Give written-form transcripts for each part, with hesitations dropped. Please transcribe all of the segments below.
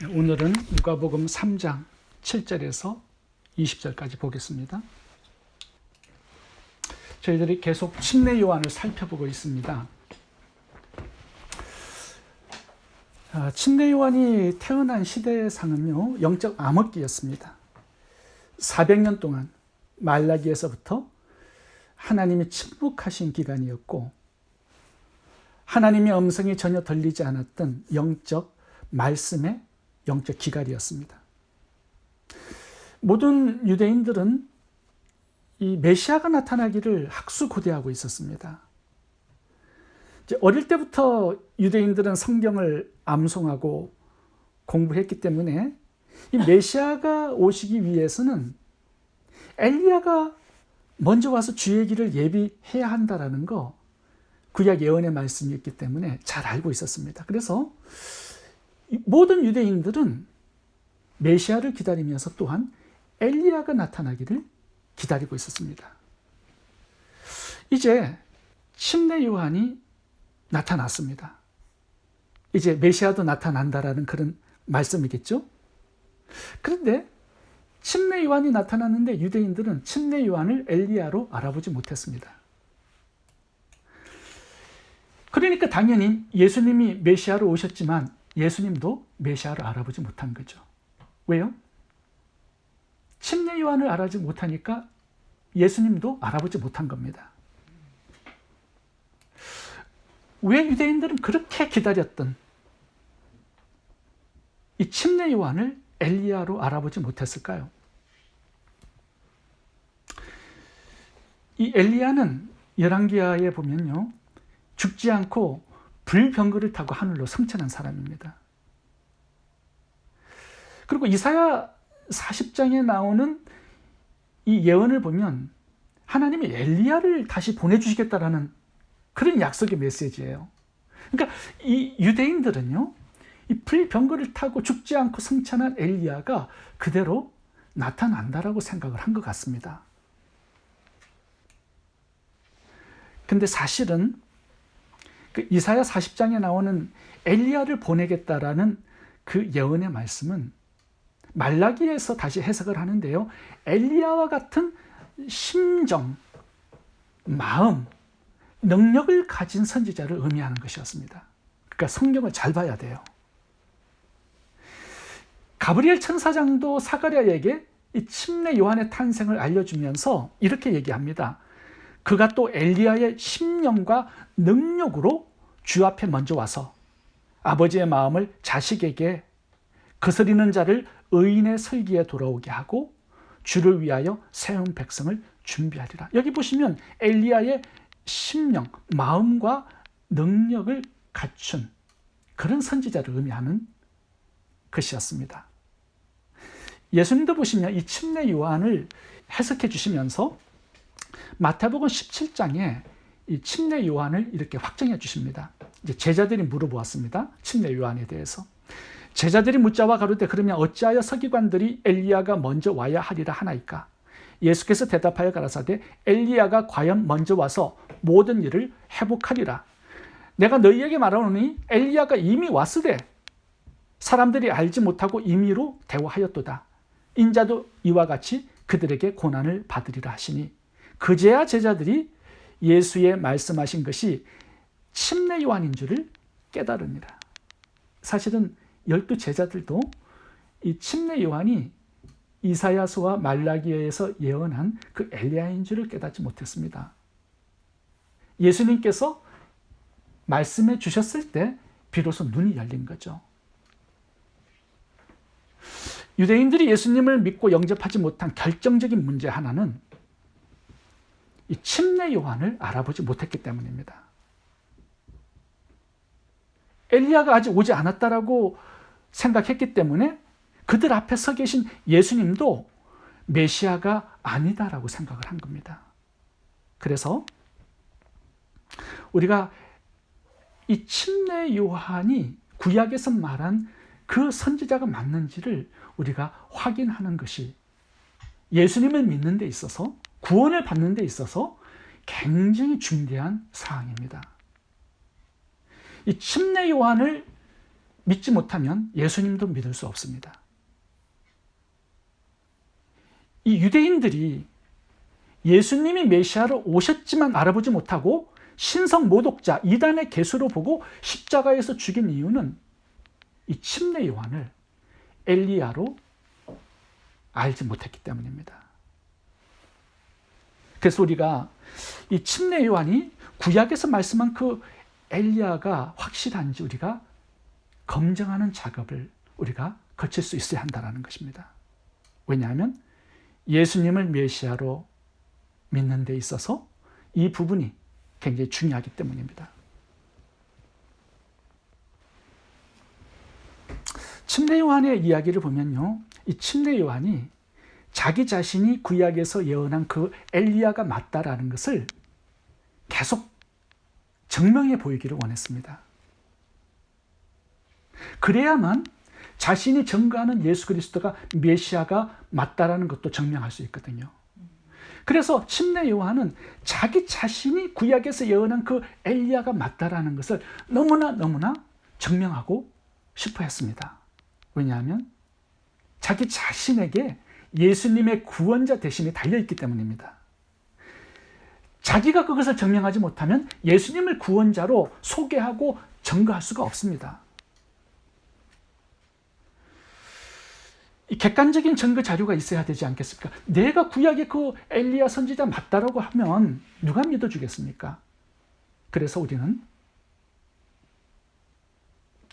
오늘은 누가복음 3장 7절에서 20절까지 보겠습니다. 저희들이 계속 침례 요한을 살펴보고 있습니다. 침례 요한이 태어난 시대상은요, 영적 암흑기였습니다. 400년 동안 말라기에서부터 하나님이 침묵하신 기간이었고, 하나님의 음성이 전혀 들리지 않았던 영적 말씀의 영적 기갈이었습니다. 모든 유대인들은 이 메시아가 나타나기를 학수고대하고 있었습니다. 어릴 때부터 유대인들은 성경을 암송하고 공부했기 때문에 이 메시아가 오시기 위해서는 엘리야가 먼저 와서 주의 길을 예비해야 한다라는 거, 구약 예언의 말씀이었기 때문에 잘 알고 있었습니다. 그래서 모든 유대인들은 메시아를 기다리면서 또한 엘리야가 나타나기를 기다리고 있었습니다. 이제 침례 요한이 나타났습니다. 이제 메시아도 나타난다라는 그런 말씀이겠죠? 그런데 침례 요한이 나타났는데 유대인들은 침례 요한을 엘리야로 알아보지 못했습니다. 그러니까 당연히 예수님이 메시아로 오셨지만 예수님도 메시아를 알아보지 못한 거죠. 왜요? 침례 요한을 알아보지 못하니까 예수님도 알아보지 못한 겁니다. 왜 유대인들은 그렇게 기다렸던 이 침례 요한을 엘리야로 알아보지 못했을까요? 이 엘리야는 열왕기하에 보면요, 죽지 않고 불병거를 타고 하늘로 승천한 사람입니다. 그리고 이사야 40장에 나오는 이 예언을 보면 하나님이 엘리야를 다시 보내주시겠다라는 그런 약속의 메시지예요. 그러니까 이 유대인들은요, 이 불병거를 타고 죽지 않고 승천한 엘리야가 그대로 나타난다라고 생각을 한 것 같습니다. 근데 사실은 그 이사야 40장에 나오는 엘리야를 보내겠다라는 그 예언의 말씀은 말라기에서 다시 해석을 하는데요, 엘리야와 같은 심정, 마음, 능력을 가진 선지자를 의미하는 것이었습니다. 그러니까 성경을 잘 봐야 돼요. 가브리엘 천사장도 사가랴에게 이 침례 요한의 탄생을 알려주면서 이렇게 얘기합니다. 그가 또 엘리야의 심령과 능력으로 주 앞에 먼저 와서 아버지의 마음을 자식에게, 거스리는 자를 의인의 설기에 돌아오게 하고 주를 위하여 세운 백성을 준비하리라. 여기 보시면 엘리야의 심령, 마음과 능력을 갖춘 그런 선지자를 의미하는 것이었습니다. 예수님도 보시면 이 침례 요한을 해석해 주시면서 마태복음 17장에 이 침례 요한을 이렇게 확정해 주십니다. 이제 제자들이 물어보았습니다. 침례 요한에 대해서. 제자들이 묻자와 가로되 그러면 어찌하여 서기관들이 엘리야가 먼저 와야 하리라 하나이까? 예수께서 대답하여 가라사대 엘리야가 과연 먼저 와서 모든 일을 회복하리라. 내가 너희에게 말하노니 엘리야가 이미 왔으되 사람들이 알지 못하고 임의로 대화하였도다. 인자도 이와 같이 그들에게 고난을 받으리라 하시니 그제야 제자들이 예수의 말씀하신 것이 침례 요한인 줄을 깨달으니라. 사실은 12 제자들도 이 침례 요한이 이사야서와 말라기에서 예언한 그 엘리야인 줄을 깨닫지 못했습니다. 예수님께서 말씀해 주셨을 때 비로소 눈이 열린 거죠. 유대인들이 예수님을 믿고 영접하지 못한 결정적인 문제 하나는 이 침례 요한을 알아보지 못했기 때문입니다. 엘리야가 아직 오지 않았다라고 생각했기 때문에 그들 앞에 서 계신 예수님도 메시아가 아니다라고 생각을 한 겁니다. 그래서 우리가 이 침례 요한이 구약에서 말한 그 선지자가 맞는지를 우리가 확인하는 것이 예수님을 믿는 데 있어서, 구원을 받는 데 있어서 굉장히 중대한 사항입니다. 이 침례 요한을 믿지 못하면 예수님도 믿을 수 없습니다. 이 유대인들이 예수님이 메시아로 오셨지만 알아보지 못하고 신성 모독자 이단의 개수로 보고 십자가에서 죽인 이유는 이 침례 요한을 엘리야로 알지 못했기 때문입니다. 그래서 우리가 이 침례 요한이 구약에서 말씀한 그 엘리야가 확실한지 우리가 검증하는 작업을 우리가 거칠 수 있어야 한다는 것입니다. 왜냐하면 예수님을 메시아로 믿는 데 있어서 이 부분이 굉장히 중요하기 때문입니다. 침례 요한의 이야기를 보면요, 이 침례 요한이 자기 자신이 구약에서 예언한 그 엘리야가 맞다라는 것을 계속 증명해 보이기를 원했습니다. 그래야만 자신이 증거하는 예수 그리스도가 메시아가 맞다라는 것도 증명할 수 있거든요. 그래서 침례 요한은 자기 자신이 구약에서 예언한 그 엘리야가 맞다라는 것을 너무나 증명하고 싶어 했습니다. 왜냐하면 자기 자신에게 예수님의 구원자 대신이 달려있기 때문입니다. 자기가 그것을 증명하지 못하면 예수님을 구원자로 소개하고 증거할 수가 없습니다. 이 객관적인 증거 자료가 있어야 되지 않겠습니까? 내가 구약의 그 엘리야 선지자 맞다라고 하면 누가 믿어주겠습니까? 그래서 우리는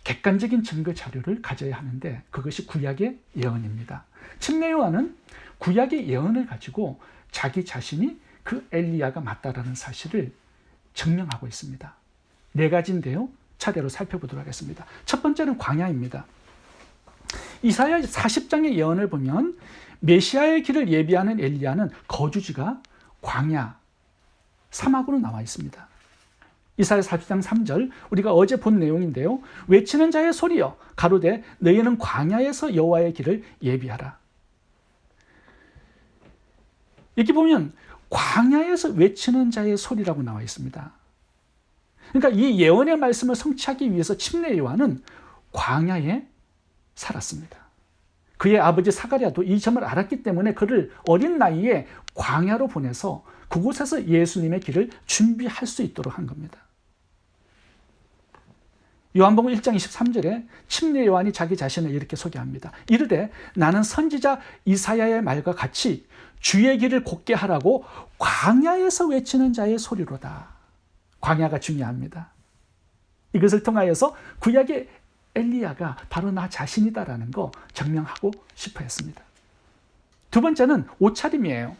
객관적인 증거 자료를 가져야 하는데 그것이 구약의 예언입니다. 침례 요한은 구약의 예언을 가지고 자기 자신이 그 엘리야가 맞다라는 사실을 증명하고 있습니다. 네 가지인데요, 차례로 살펴보도록 하겠습니다. 첫 번째는 광야입니다. 이사야 40장의 예언을 보면 메시아의 길을 예비하는 엘리야는 거주지가 광야, 사막으로 나와 있습니다. 이사야 40장 3절, 우리가 어제 본 내용인데요. 외치는 자의 소리여 가로되 너희는 광야에서 여호와의 길을 예비하라. 이렇게 보면 광야에서 외치는 자의 소리라고 나와 있습니다. 그러니까 이 예언의 말씀을 성취하기 위해서 침례 요한은 광야에 살았습니다. 그의 아버지 사가랴도 이 점을 알았기 때문에 그를 어린 나이에 광야로 보내서 그곳에서 예수님의 길을 준비할 수 있도록 한 겁니다. 요한복음 1장 23절에 침례 요한이 자기 자신을 이렇게 소개합니다. 이르되 나는 선지자 이사야의 말과 같이 주의 길을 곧게 하라고 광야에서 외치는 자의 소리로다. 광야가 중요합니다. 이것을 통하여서 구약의 엘리야가 바로 나 자신이다라는 거 증명하고 싶어 했습니다. 두 번째는 옷차림이에요.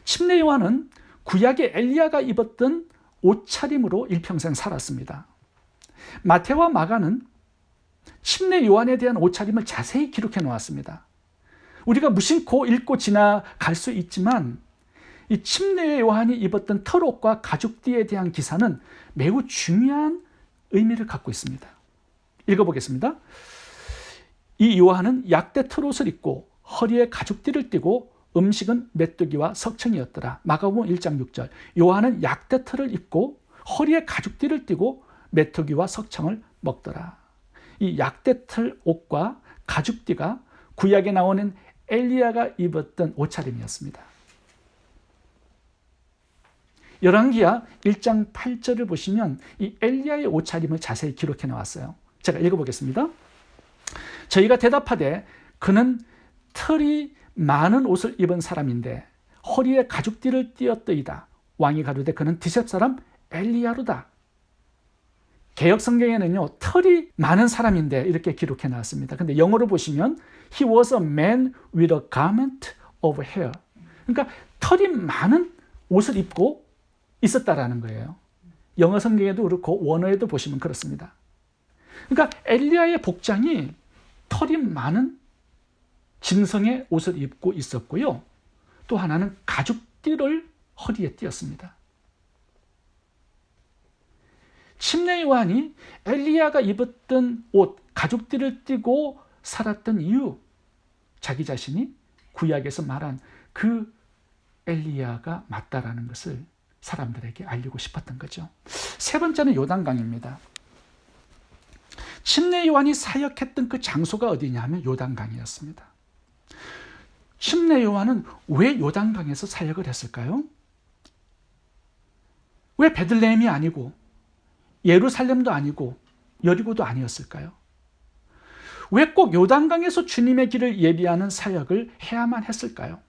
침례 요한은 구약의 엘리야가 입었던 옷차림으로 일평생 살았습니다. 마태와 마가는 침례 요한에 대한 옷차림을 자세히 기록해 놓았습니다. 우리가 무심코 읽고 지나갈 수 있지만 이 침례 요한이 입었던 털옷과 가죽띠에 대한 기사는 매우 중요한 의미를 갖고 있습니다. 읽어보겠습니다. 이 요한은 약대 털옷을 입고 허리에 가죽띠를 띠고 음식은 메뚜기와 석청이었더라. 마가복음 1장 6절. 요한은 약대 털을 입고 허리에 가죽띠를 띠고 메뚜기와 석청을 먹더라. 이 약대 털 옷과 가죽띠가 구약에 나오는 엘리야가 입었던 옷차림이었습니다. 열왕기하 1장 8절을 보시면 이 엘리야의 옷차림을 자세히 기록해 놓았어요. 제가 읽어보겠습니다. 저희가 대답하되 그는 털이 많은 옷을 입은 사람인데 허리에 가죽띠를 띠었더이다. 왕이 가로되 그는 디셉 사람 엘리야로다. 개역 성경에는요, 털이 많은 사람인데 이렇게 기록해 놨습니다. 근데 영어로 보시면 He was a man with a garment of hair. 그러니까 털이 많은 옷을 입고 있었다라는 거예요. 영어 성경에도 그렇고 원어에도 보시면 그렇습니다. 그러니까 엘리야의 복장이 털이 많은 짐승의 옷을 입고 있었고요. 또 하나는 가죽띠를 허리에 띄었습니다. 침례 요한이 엘리야가 입었던 옷, 가죽띠를 띠고 살았던 이유, 자기 자신이 구약에서 말한 그 엘리야가 맞다라는 것을 사람들에게 알리고 싶었던 거죠. 세 번째는 요단강입니다. 침례 요한이 사역했던 그 장소가 어디냐 하면 요단강이었습니다. 침례 요한은 왜 요단강에서 사역을 했을까요? 왜 베들레헴이 아니고 예루살렘도 아니고 여리고도 아니었을까요? 왜 꼭 요단강에서 주님의 길을 예비하는 사역을 해야만 했을까요?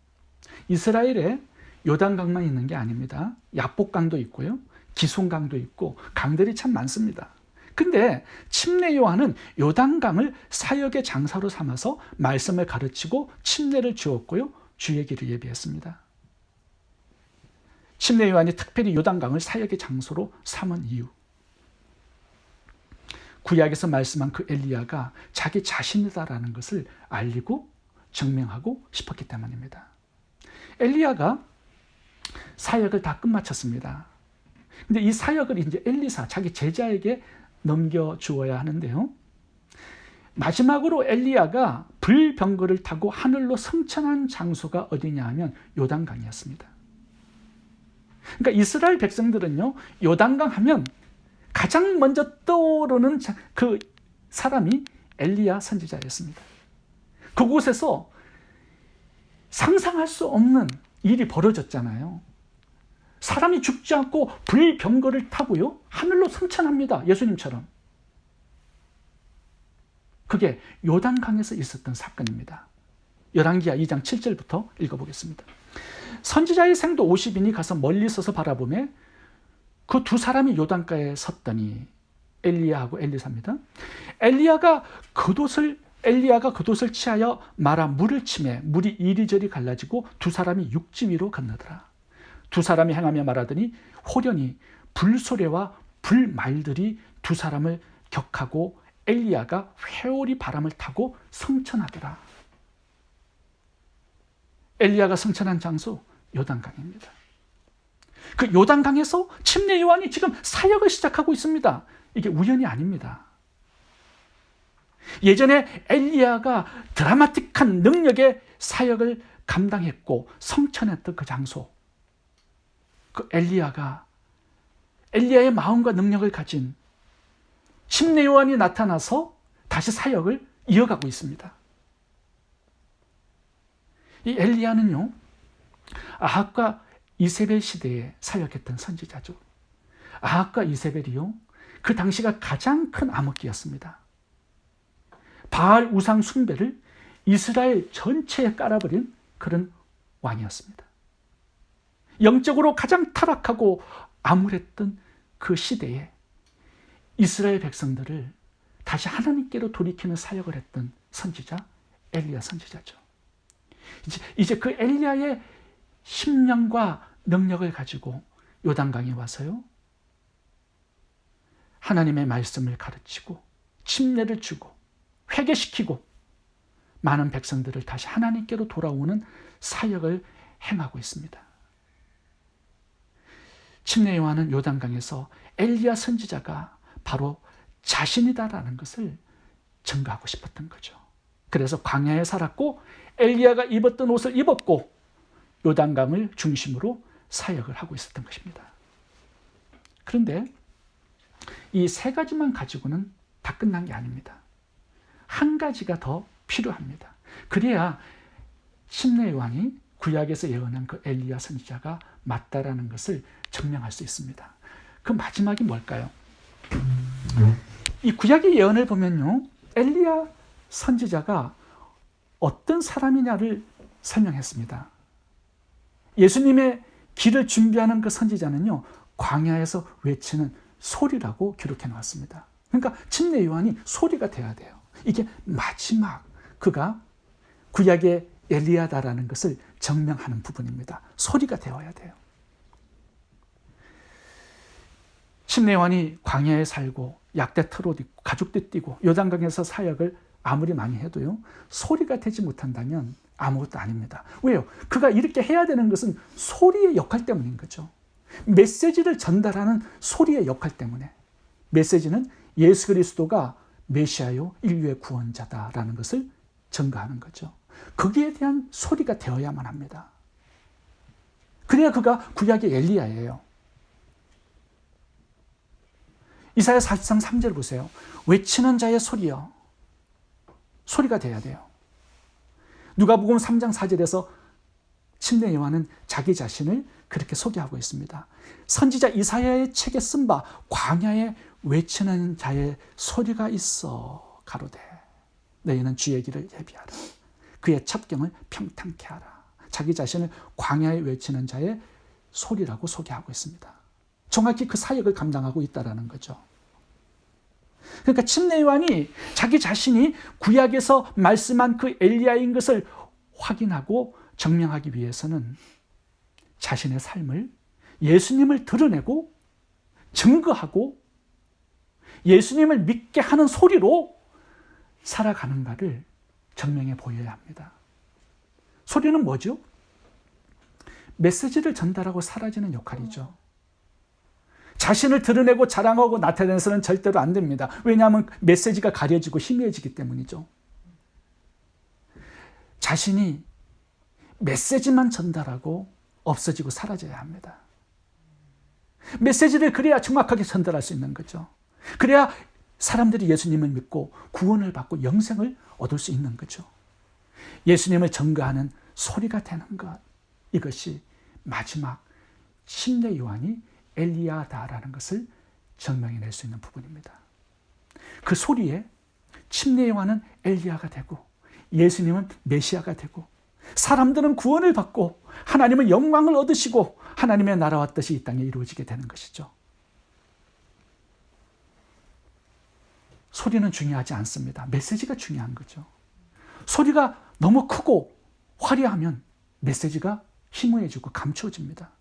이스라엘에 요단강만 있는 게 아닙니다. 야복강도 있고요. 기송강도 있고 강들이 참 많습니다. 근데 침례 요한은 요단강을 사역의 장사로 삼아서 말씀을 가르치고 침례를 주었고요. 주의 길을 예비했습니다. 침례 요한이 특별히 요단강을 사역의 장소로 삼은 이유, 구약에서 말씀한 그 엘리야가 자기 자신이다라는 것을 알리고 증명하고 싶었기 때문입니다. 엘리야가 사역을 다 끝마쳤습니다. 근데 이 사역을 이제 엘리사, 자기 제자에게 넘겨주어야 하는데요. 마지막으로 엘리야가 불병거를 타고 하늘로 승천한 장소가 어디냐 하면 요단강이었습니다. 그러니까 이스라엘 백성들은요, 요단강 하면 가장 먼저 떠오르는 그 사람이 엘리야 선지자였습니다. 그곳에서 상상할 수 없는 일이 벌어졌잖아요. 사람이 죽지 않고 불병거를 타고요, 하늘로 승천합니다. 예수님처럼. 그게 요단강에서 있었던 사건입니다. 열왕기하 2장 7절부터 읽어보겠습니다. 선지자의 생도 50인이 가서 멀리 서서 바라보매 그 두 사람이 요단가에 섰더니, 엘리야하고 엘리사입니다. 엘리야가 겉옷을 취하여 말아 물을 치매 물이 이리저리 갈라지고 두 사람이 육지 위로 건너더라. 두 사람이 행하며 말하더니 호련히 불소래와 불말들이 두 사람을 격하고 엘리야가 회오리 바람을 타고 승천하더라. 엘리야가 승천한 장소 요단강입니다. 그 요단강에서 침례 요한이 지금 사역을 시작하고 있습니다. 이게 우연이 아닙니다. 예전에 엘리야가 드라마틱한 능력의 사역을 감당했고 성천했던 그 장소, 그 엘리야의 마음과 능력을 가진 침례 요한이 나타나서 다시 사역을 이어가고 있습니다. 이 엘리야는요, 아합과 이세벨 시대에 사역했던 선지자죠. 아합과 이세벨이요, 그 당시가 가장 큰 암흑기였습니다. 바알 우상 숭배를 이스라엘 전체에 깔아버린 그런 왕이었습니다. 영적으로 가장 타락하고 암울했던 그 시대에 이스라엘 백성들을 다시 하나님께로 돌이키는 사역을 했던 선지자 엘리야 선지자죠. 이제 그 엘리야의 심령과 능력을 가지고 요단강에 와서요, 하나님의 말씀을 가르치고 침례를 주고 회개시키고 많은 백성들을 다시 하나님께로 돌아오는 사역을 행하고 있습니다. 침례 요한은 요단강에서 엘리야 선지자가 바로 자신이다라는 것을 증거하고 싶었던 거죠. 그래서 광야에 살았고 엘리야가 입었던 옷을 입었고 요단강을 중심으로 사역을 하고 있었던 것입니다. 그런데 이 세 가지만 가지고는 다 끝난 게 아닙니다. 한 가지가 더 필요합니다. 그래야 침례 요한이 구약에서 예언한 그 엘리야 선지자가 맞다라는 것을 증명할 수 있습니다. 그 마지막이 뭘까요? 이 구약의 예언을 보면요, 엘리야 선지자가 어떤 사람이냐를 설명했습니다. 예수님의 길을 준비하는 그 선지자는요, 광야에서 외치는 소리라고 기록해 놓았습니다. 그러니까 침례 요한이 소리가 돼야 돼요. 이게 마지막 그가 구약의 엘리야다라는 것을 증명하는 부분입니다. 소리가 되어야 돼요. 침례 요한이 광야에 살고 약대 털옷 입고 가죽띠 띠고 요단강에서 사역을 아무리 많이 해도요, 소리가 되지 못한다면 아무것도 아닙니다. 왜요? 그가 이렇게 해야 되는 것은 소리의 역할 때문인 거죠. 메시지를 전달하는 소리의 역할 때문에. 메시지는 예수 그리스도가 메시아요 인류의 구원자다라는 것을 증거하는 거죠. 거기에 대한 소리가 되어야만 합니다. 그래야 그가 구약의 엘리야예요. 이사야 43장 3절 보세요. 외치는 자의 소리요. 소리가 돼야 돼요. 누가복음 3장 4절에서 침례 요한은 자기 자신을 그렇게 소개하고 있습니다. 선지자 이사야의 책에 쓴 바 광야에 외치는 자의 소리가 있어 가로되 너희는 주의 길을 예비하라. 그의 첩경을 평탄케 하라. 자기 자신을 광야에 외치는 자의 소리라고 소개하고 있습니다. 정확히 그 사역을 감당하고 있다는 거죠. 그러니까 침례 요한이 자기 자신이 구약에서 말씀한 그 엘리야인 것을 확인하고 증명하기 위해서는 자신의 삶을 예수님을 드러내고 증거하고 예수님을 믿게 하는 소리로 살아가는가를 증명해 보여야 합니다. 소리는 뭐죠? 메시지를 전달하고 사라지는 역할이죠. 자신을 드러내고 자랑하고 나타내서는 절대로 안 됩니다. 왜냐하면 메시지가 가려지고 희미해지기 때문이죠. 자신이 메시지만 전달하고 없어지고 사라져야 합니다. 메시지를 그래야 정확하게 전달할 수 있는 거죠. 그래야 사람들이 예수님을 믿고 구원을 받고 영생을 얻을 수 있는 거죠. 예수님을 증거하는 소리가 되는 것, 이것이 마지막 침례 요한이 엘리야다라는 것을 증명해낼 수 있는 부분입니다. 그 소리에 침례 요한은 엘리야가 되고 예수님은 메시아가 되고 사람들은 구원을 받고 하나님은 영광을 얻으시고 하나님의 나라와 뜻이 이 땅에 이루어지게 되는 것이죠. 소리는 중요하지 않습니다. 메시지가 중요한 거죠. 소리가 너무 크고 화려하면 메시지가 희미해지고 감추어집니다.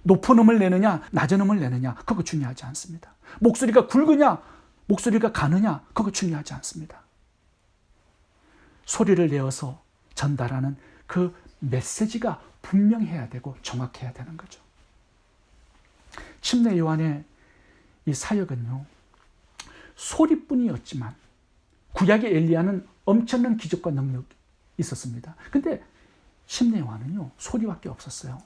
높은 음을 내느냐 낮은 음을 내느냐 그거 중요하지 않습니다. 목소리가 굵으냐 목소리가 가느냐 그거 중요하지 않습니다. 소리를 내어서 전달하는 그 메시지가 분명해야 되고 정확해야 되는 거죠. 침례 요한의 이 사역은요, 소리뿐이었지만 구약의 엘리야는 엄청난 기적과 능력이 있었습니다. 근데 침례 요한은요, 소리밖에 없었어요.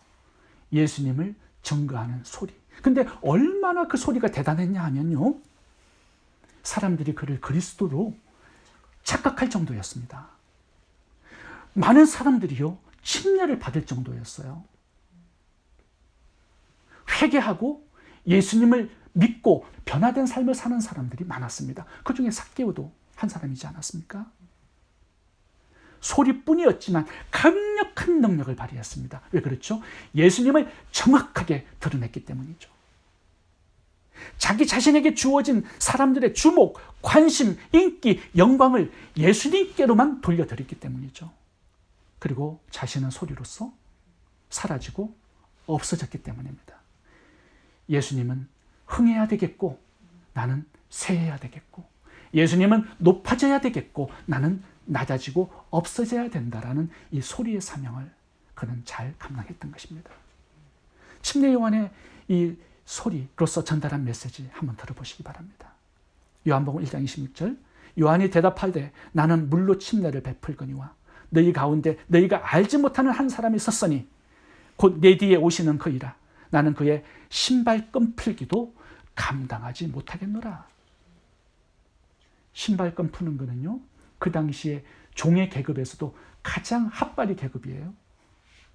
예수님을 증거하는 소리. 근데 얼마나 그 소리가 대단했냐 하면요, 사람들이 그를 그리스도로 착각할 정도였습니다. 많은 사람들이요, 침례를 받을 정도였어요. 회개하고 예수님을 믿고 변화된 삶을 사는 사람들이 많았습니다. 그 중에 삭개오도 한 사람이지 않았습니까? 소리뿐이었지만 강력한 능력을 발휘했습니다. 왜 그렇죠? 예수님을 정확하게 드러냈기 때문이죠. 자기 자신에게 주어진 사람들의 주목, 관심, 인기, 영광을 예수님께로만 돌려드렸기 때문이죠. 그리고 자신은 소리로서 사라지고 없어졌기 때문입니다. 예수님은 흥해야 되겠고 나는 쇠해야 되겠고, 예수님은 높아져야 되겠고 나는 낮아지고 없어져야 된다라는 이 소리의 사명을 그는 잘 감당했던 것입니다. 침례 요한의 이 소리로서 전달한 메시지 한번 들어보시기 바랍니다. 요한복음 1장 26절, 요한이 대답하되 나는 물로 침례를 베풀거니와 너희 가운데 너희가 알지 못하는 한 사람이 섰으니 곧 내 뒤에 오시는 그이라. 나는 그의 신발끈 풀기도 감당하지 못하겠노라. 신발끈 푸는 거는요, 그 당시에 종의 계급에서도 가장 핫바리 계급이에요.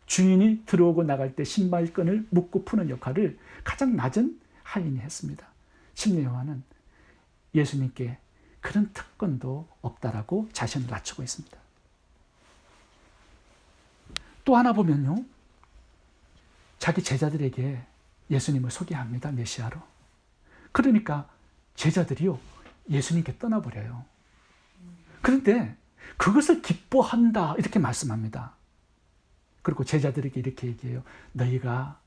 주인이 들어오고 나갈 때 신발끈을 묶고 푸는 역할을 가장 낮은 하인이 했습니다. 침례 요한은 예수님께 그런 특권도 없다라고 자신을 낮추고 있습니다. 또 하나 보면요, 자기 제자들에게 예수님을 소개합니다. 메시아로. 그러니까 제자들이요, 예수님께 떠나버려요. 그런데 그것을 기뻐한다 이렇게 말씀합니다. 그리고 제자들에게 이렇게 얘기해요. 너희가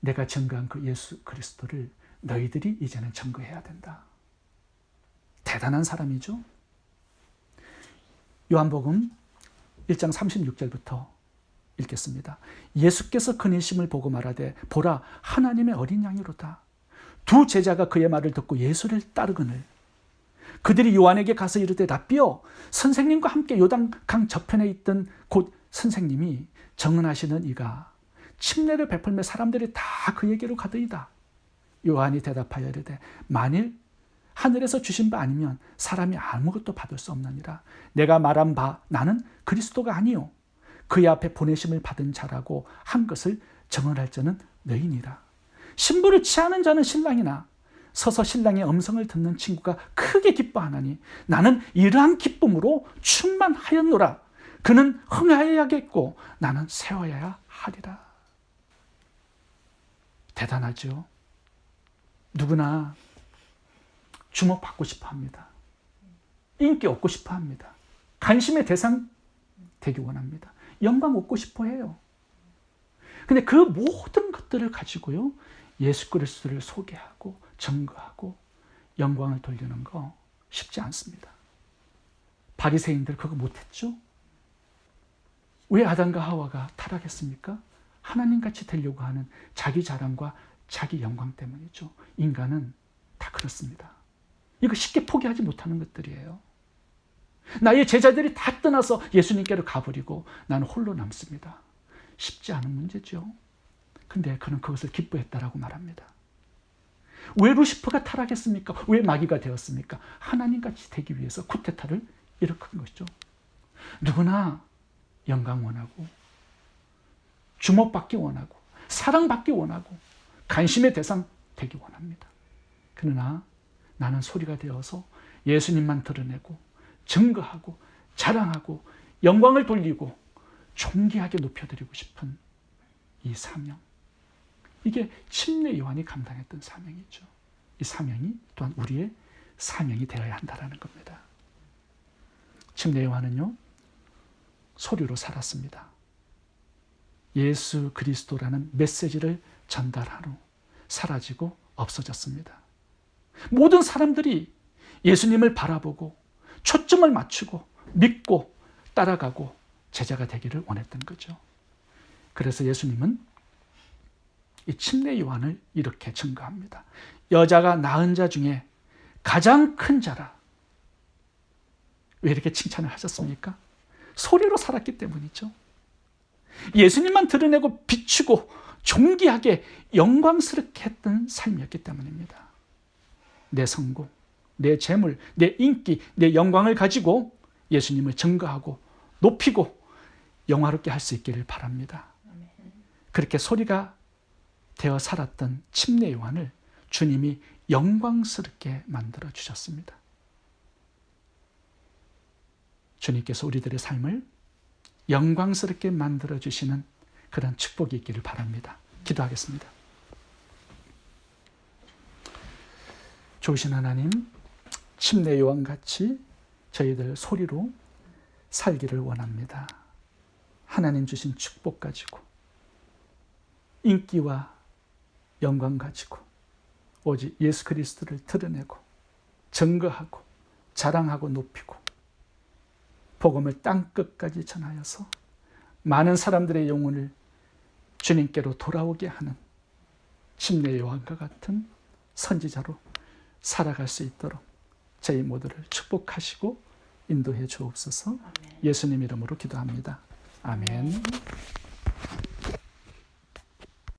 내가 증거한 그 예수 그리스도를 너희들이 이제는 증거해야 된다. 대단한 사람이죠. 요한복음 1장 36절부터 읽겠습니다. 예수께서 그 인심을 보고 말하되 보라 하나님의 어린 양이로다. 두 제자가 그의 말을 듣고 예수를 따르거늘 그들이 요한에게 가서 이르되 라삐여, 선생님과 함께 요단강 저편에 있던 곧 선생님이 정언하시는 이가 침례를 베풀며 사람들이 다 그에게로 가더이다. 요한이 대답하여 이르되 만일 하늘에서 주신 바 아니면 사람이 아무것도 받을 수 없느니라. 내가 말한 바 나는 그리스도가 아니요 그의 앞에 보내심을 받은 자라고 한 것을 증언할 자는 너희니라. 신부를 취하는 자는 신랑이나 서서 신랑의 음성을 듣는 친구가 크게 기뻐하나니 나는 이러한 기쁨으로 충만하였노라. 그는 흥하여야겠고 나는 세워야 하리라. 대단하죠. 누구나 주목받고 싶어 합니다. 인기 얻고 싶어 합니다. 관심의 대상 되기 원합니다. 영광 얻고 싶어 해요. 근데 그 모든 것들을 가지고요, 예수 그리스도를 소개하고 증거하고 영광을 돌리는 거 쉽지 않습니다. 바리새인들 그거 못했죠? 왜 아담과 하와가 타락했습니까? 하나님같이 되려고 하는 자기 자랑과 자기 영광 때문이죠. 인간은 다 그렇습니다. 이거 쉽게 포기하지 못하는 것들이에요. 나의 제자들이 다 떠나서 예수님께로 가버리고 나는 홀로 남습니다. 쉽지 않은 문제죠. 근데 그는 그것을 기뻐했다라고 말합니다. 왜 루시퍼가 타락했습니까? 왜 마귀가 되었습니까? 하나님같이 되기 위해서 쿠데타를 일으킨 것이죠. 누구나 영광 원하고 주목받기 원하고 사랑받기 원하고 관심의 대상 되기 원합니다. 그러나 나는 소리가 되어서 예수님만 드러내고 증거하고 자랑하고 영광을 돌리고 존귀하게 높여드리고 싶은 이 사명, 이게 침례 요한이 감당했던 사명이죠. 이 사명이 또한 우리의 사명이 되어야 한다는 겁니다. 침례 요한은요, 소리로 살았습니다. 예수 그리스도라는 메시지를 전달한 후 사라지고 없어졌습니다. 모든 사람들이 예수님을 바라보고 초점을 맞추고 믿고 따라가고 제자가 되기를 원했던 거죠. 그래서 예수님은 이 침례 요한을 이렇게 증거합니다. 여자가 낳은 자 중에 가장 큰 자라. 왜 이렇게 칭찬을 하셨습니까? 소리로 살았기 때문이죠. 예수님만 드러내고 비추고 존귀하게 영광스럽게 했던 삶이었기 때문입니다. 내 성공, 내 재물, 내 인기, 내 영광을 가지고 예수님을 증거하고 높이고 영화롭게 할 수 있기를 바랍니다. 그렇게 소리가 되어 살았던 침례 요한을 주님이 영광스럽게 만들어 주셨습니다. 주님께서 우리들의 삶을 영광스럽게 만들어 주시는 그런 축복이 있기를 바랍니다. 기도하겠습니다. 좋으신 하나님, 침례 요한같이 저희들 소리로 살기를 원합니다. 하나님 주신 축복 가지고 인기와 영광 가지고 오직 예수 그리스도를 드러내고 증거하고 자랑하고 높이고 복음을 땅끝까지 전하여서 많은 사람들의 영혼을 주님께로 돌아오게 하는 침례 요한과 같은 선지자로 살아갈 수 있도록 저희 모두를 축복하시고 인도해 주옵소서. 예수님 이름으로 기도합니다. 아멘.